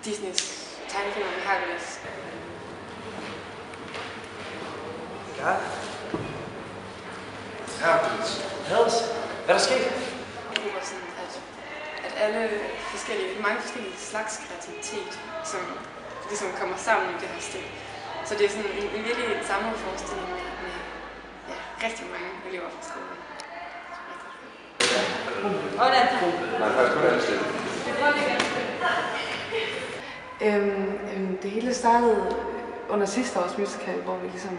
Disneys tegnefilm om Hercules. Ja. Hercules. Hercules. Hvad er der sket? Jeg håber sådan, at alle mange forskellige slags kreativitet, som ligesom kommer sammen i det her sted. Så det er sådan en virkelig samlet forestilling med rigtig mange elever fra skolen. Det hele startede under sidste års musical, hvor vi ligesom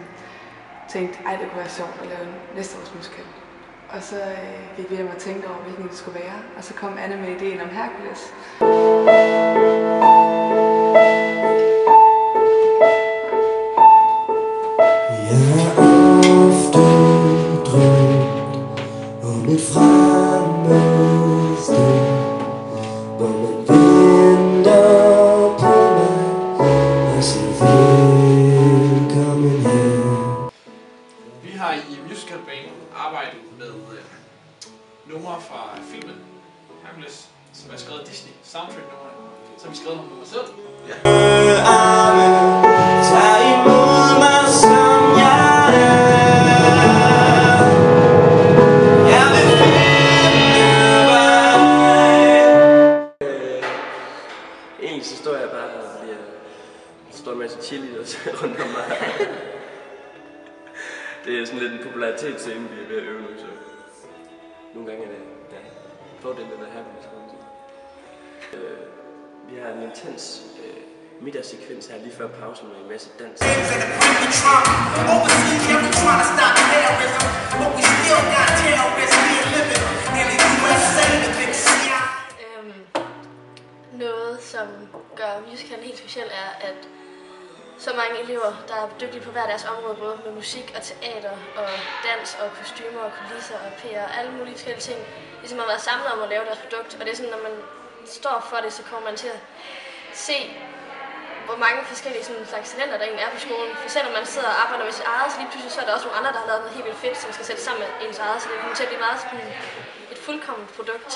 tænkte, ej, det kunne være sjovt at lave næste års musical. Og så gik vi hjem og tænkte over, hvilken det skulle være. Og så kom Anne med ideen om Hercules. Jeg har ofte drømt om et fremmed sted, hvor man venter på mig og siger velkommen her. Vi har i musicalbanen arbejdet med numre fra filmen Hercules, som er skrevet af Disney, soundtrack-numre, som vi skrevet om selv. Tag imod mig som jeg er. Jeg vil finde vej. Egentlig så står jeg bare her, fordi der står en masse cheerleaders rundt om mig. Det er sådan lidt en popularitetsscene, vi er ved at øve nu, så nogle gange er det fordelen ved at have det. Vi har en intens middagssekvens her lige før pausen med en masse dans. Noget, som gør musicalen helt speciel, er, at så mange elever, der er dygtige på hver deres område, både med musik og teater og dans og kostymer og kulisser og PR og alle mulige forskellige ting, ligesom har været samlet om at lave deres produkt. Og det er sådan, når man står for det, så kommer man til at se, hvor mange forskellige slags talenter der egentlig er på skolen. For selvom man sidder og arbejder med sit eget, så lige pludselig så er der også nogle andre, der har lavet noget helt vildt fedt, som skal sætte sammen med ens eget. Så det kommer til at blive meget sådan et fuldkomment produkt.